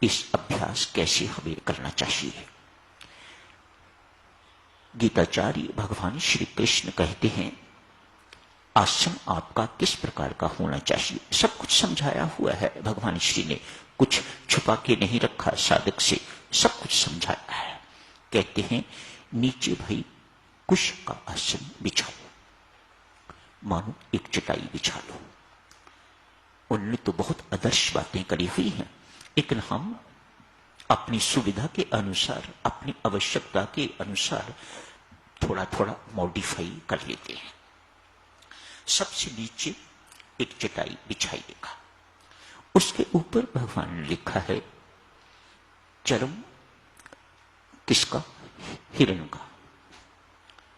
इस अभ्यास कैसे हमें करना चाहिए। गीताचार्य भगवान श्री कृष्ण कहते हैं, आसन आपका किस प्रकार का होना चाहिए। सब कुछ समझाया हुआ है भगवान श्री ने, कुछ छुपा के नहीं रखा साधक से, सब कुछ समझाया है। कहते हैं नीचे भाई कुश का आसन बिछाओ, मानो एक चटाई बिछा लो। उन्होंने तो बहुत आदर्श बातें करी हुई हैं, लेकिन हम अपनी सुविधा के अनुसार, अपनी आवश्यकता के अनुसार थोड़ा थोड़ा मॉडिफाई कर लेते हैं। सबसे नीचे एक चटाई बिछाइएगा, उसके ऊपर भगवान ने लिखा है चरम किसका, हिरण का,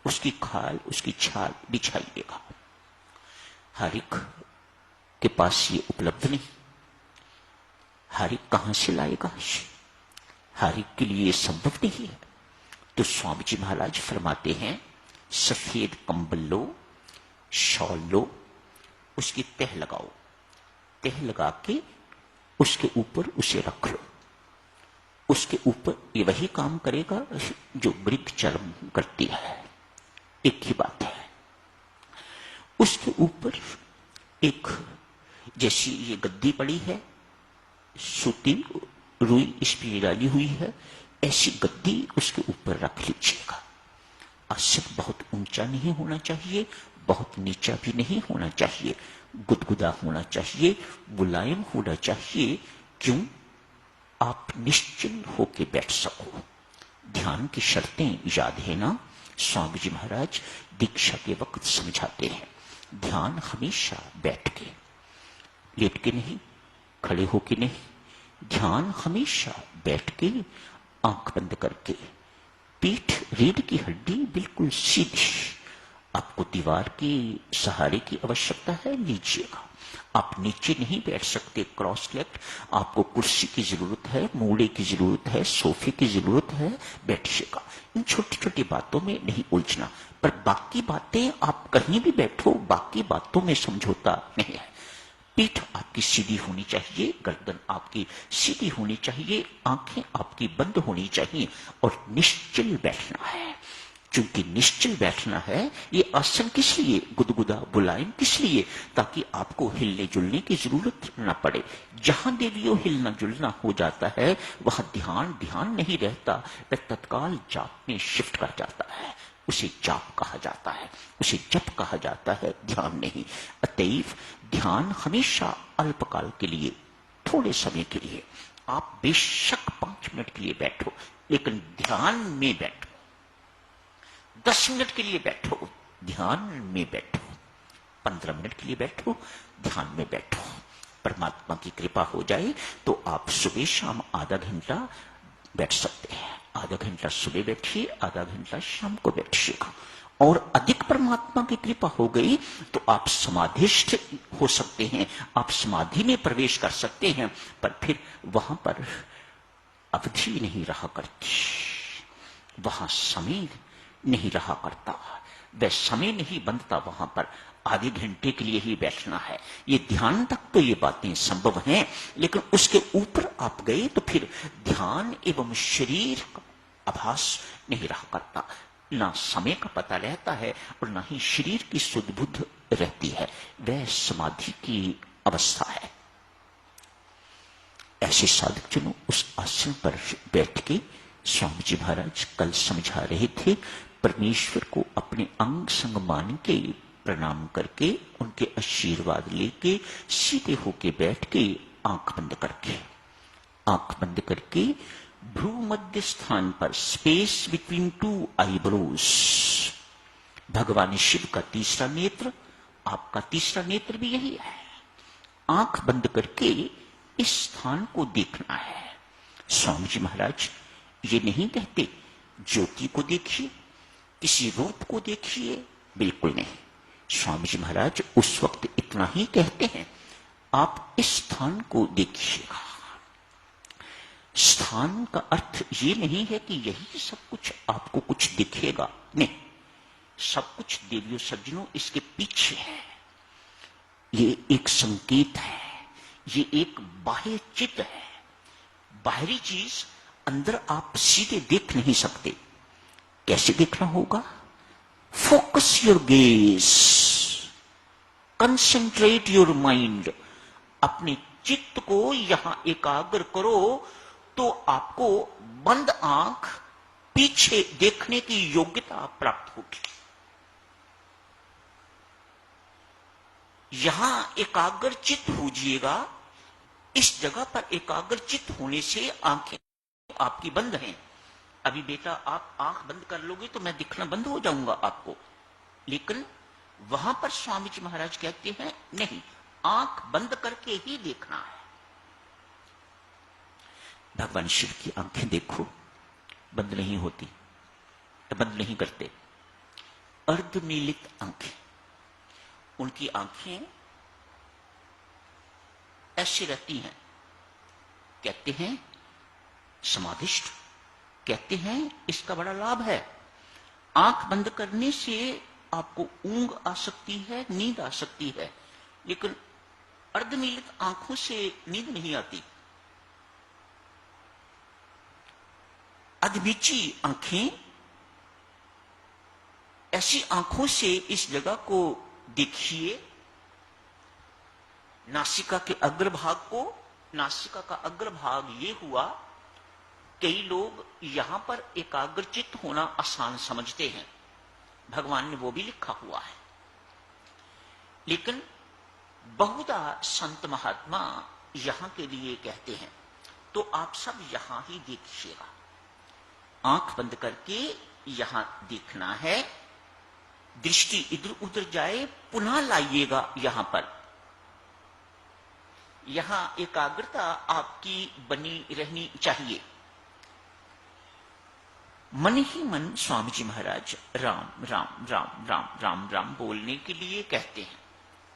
उसकी खाल उसकी छाल बिछाइएगा। हर एक के पास ये उपलब्ध नहीं, हर एक कहां से लाएगा, हर एक के लिए संभव नहीं है। तो स्वामी जी महाराज फरमाते हैं सफेद कंबल लो, शॉल लो, उसकी तह लगाओ, तह लगा के उसके ऊपर उसे रख लो। उसके ऊपर ये वही काम करेगा जो मृग चरम करती है, एक ही बात है। उसके ऊपर एक जैसी ये गद्दी पड़ी है, सूती रुई इस पे डाली हुई है, ऐसी गद्दी उसके ऊपर रख लीजिएगा। आसन बहुत ऊंचा नहीं होना चाहिए, बहुत नीचा भी नहीं होना चाहिए, गुदगुदा होना चाहिए, मुलायम होना चाहिए। क्यों? आप निश्चिंत होकर बैठ सको। ध्यान की शर्तें याद है ना, स्वामी जी महाराज दीक्षा के वक्त समझाते हैं। ध्यान हमेशा बैठ के, लेट के नहीं, खड़े होके नहीं, ध्यान हमेशा बैठ के, आंख बंद करके, पीठ रीढ़ की हड्डी बिल्कुल सीधी। आपको दीवार के सहारे की आवश्यकता है, लीजिएगा। आप नीचे नहीं बैठ सकते क्रॉस लेग, आपको कुर्सी की जरूरत है, मूड़े की जरूरत है, सोफे की जरूरत है, बैठिएगा। इन छोटी छोटी बातों में नहीं उलझना, पर बाकी बातें आप कहीं भी बैठो, बाकी बातों में समझौता नहीं है। पीठ आपकी सीधी होनी चाहिए, गर्दन आपकी सीधी होनी चाहिए, आंखें आपकी बंद होनी चाहिए और निश्चल बैठना है। चूंकि निश्चल बैठना है, ये आसन किस लिए, गुदगुदा मुलायम किस लिए, ताकि आपको हिलने जुलने की जरूरत न पड़े। जहां देवियों हिलना जुलना हो जाता है वहां ध्यान नहीं रहता, वह तत्काल जाप में शिफ्ट कर जाता है। उसे जाप कहा जाता है, उसे जप कहा जाता है, ध्यान नहीं। अतएव ध्यान हमेशा अल्पकाल के लिए, थोड़े समय के लिए। आप बेशक 5 मिनट के लिए बैठो, लेकिन ध्यान में बैठो। 10 मिनट के लिए बैठो, ध्यान में बैठो। 15 मिनट के लिए बैठो, ध्यान में बैठो। परमात्मा की कृपा हो जाए तो आप सुबह शाम आधा घंटा बैठ सकते हैं। आधा घंटा सुबह बैठिए, आधा घंटा शाम को बैठिएगा। और अधिक परमात्मा की कृपा हो गई तो आप समाधिस्थ हो सकते हैं, आप समाधि में प्रवेश कर सकते हैं। पर फिर वहां पर अवधि नहीं रहा करती, वहां समय नहीं रहा करता, वह समय नहीं बनता। वहां पर आधे घंटे के लिए ही बैठना है। ये ध्यान तक तो ये बातें संभव हैं, लेकिन उसके ऊपर आप गए तो फिर ध्यान एवं शरीर का आभास नहीं रहा करता। ना समय का पता रहता है और ना ही शरीर की सुध बुद्ध रहती है। वह समाधि की अवस्था है। ऐसे साधक जनों उस आसन पर बैठ के स्वामी जी महाराज कल समझा रहे थे, परमेश्वर को अपने अंग संग मान के, प्रणाम करके, उनके आशीर्वाद लेके, सीधे होके बैठ के, आंख बंद करके भ्रू मध्य स्थान पर, स्पेस बिटवीन 2 आईब्रोज, भगवान शिव का तीसरा नेत्र, आपका तीसरा नेत्र भी यही है। आंख बंद करके इस स्थान को देखना है। स्वामी जी महाराज ये नहीं कहते ज्योति को देखिए, किसी रूप को देखिए, बिल्कुल नहीं। स्वामी जी महाराज उस वक्त इतना ही कहते हैं, आप इस स्थान को देखिएगा। स्थान का अर्थ ये नहीं है कि यही सब कुछ आपको कुछ दिखेगा, नहीं। सब कुछ देवियों सज्जनों इसके पीछे है। ये एक संकेत है, ये एक बाह्य चित्त है। बाहरी चीज अंदर आप सीधे देख नहीं सकते। कैसे देखना होगा? Focus your gauge, concentrate your mind. अपने चित्त को यहां एकाग्र करो तो आपको बंद आंख पीछे देखने की योग्यता प्राप्त होगी। यहां एकाग्र चित्त होजिएगा। इस जगह पर एकाग्र चित्त होने से आंखें आपकी बंद हैं। अभी बेटा आप आंख बंद कर लोगे तो मैं दिखना बंद हो जाऊंगा आपको, लेकिन वहां पर स्वामी जी महाराज कहते हैं नहीं, आंख बंद करके ही देखना है। भगवान शिव की आंखें देखो, बंद नहीं होती, बंद नहीं करते, अर्धमीलित आंखें। उनकी आंखें ऐसी रहती हैं। कहते हैं समाधिष्ठ, कहते हैं इसका बड़ा लाभ है। आंख बंद करने से आपको ऊंघ आ सकती है, नींद आ सकती है, लेकिन अर्धमीलित आंखों से नींद नहीं आती। अधमीची आंखें, ऐसी आंखों से इस जगह को देखिए, नासिका के अग्रभाग को। नासिका का अग्रभाग ये हुआ। कई लोग यहां पर एकाग्रचित होना आसान समझते हैं, भगवान ने वो भी लिखा हुआ है, लेकिन बहुधा संत महात्मा यहां के लिए कहते हैं। तो आप सब यहां ही देखिएगा, आंख बंद करके यहां देखना है। दृष्टि इधर उधर जाए, पुनः लाइएगा यहां पर। यहां एकाग्रता आपकी बनी रहनी चाहिए। मन ही मन स्वामी जी महाराज राम राम राम राम राम राम बोलने के लिए कहते हैं,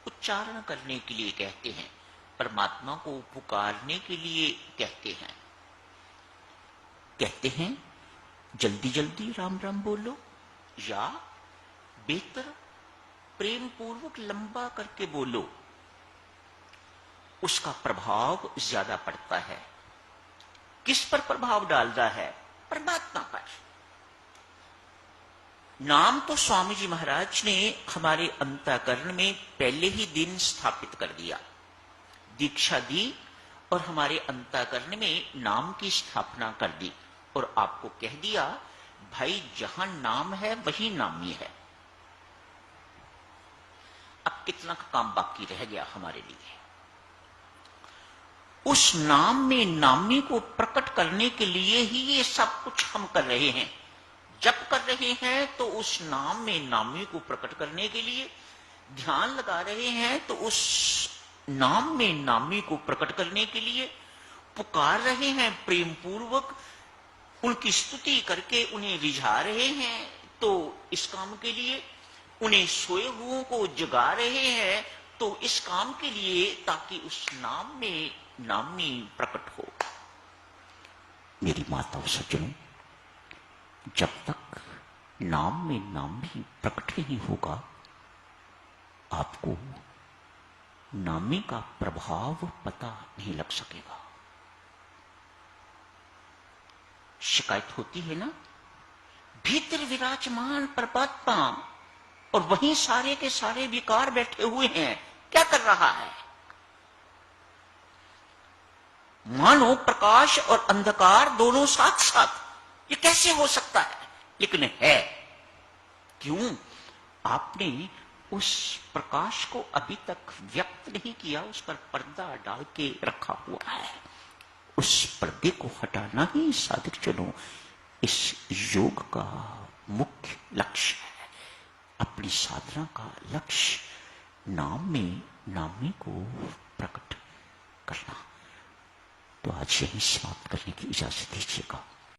उच्चारण करने के लिए कहते हैं, परमात्मा को पुकारने के लिए कहते हैं। कहते हैं जल्दी जल्दी राम राम बोलो, या बेहतर प्रेम पूर्वक लंबा करके बोलो, उसका प्रभाव ज्यादा पड़ता है। किस पर प्रभाव डाल रहा है? परमात्मा पर। नाम तो स्वामी जी महाराज ने हमारे अंतःकरण में पहले ही दिन स्थापित कर दिया, दीक्षा दी और हमारे अंतःकरण में नाम की स्थापना कर दी और आपको कह दिया भाई जहां नाम है वही नामी है। अब कितना काम बाकी रह गया हमारे लिए? उस नाम में नामी को प्रकट करने के लिए ही ये सब कुछ हम कर रहे हैं। जप कर रहे हैं तो उस नाम में नामी को प्रकट करने के लिए, ध्यान लगा रहे हैं तो उस नाम में नामी को प्रकट करने के लिए, पुकार रहे हैं प्रेम पूर्वक, उनकी स्तुति करके उन्हें रिझा रहे हैं तो इस काम के लिए, उन्हें सोए हुओं को जगा रहे हैं तो इस काम के लिए, ताकि उस नाम में नामी प्रकट हो। मेरी माताओं सज्जनों, जब तक नाम में नामी प्रकट नहीं होगा, आपको नामी का प्रभाव पता नहीं लग सकेगा। शिकायत होती है ना, भीतर विराजमान परमात्मा और वहीं सारे के सारे विकार बैठे हुए हैं, क्या कर रहा है? मानो प्रकाश और अंधकार दोनों साथ साथ, ये कैसे हो सकता है? लेकिन है। क्यों? आपने उस प्रकाश को अभी तक व्यक्त नहीं किया, उस पर पर्दा डाल के रखा हुआ है। उस पर्दे को हटाना ही साधक जनों इस योग का मुख्य लक्ष्य है। अपनी साधना का लक्ष्य नाम में नामी को प्रकट करना। तो आज यही समाप्त करने की इजाजत दीजिएगा।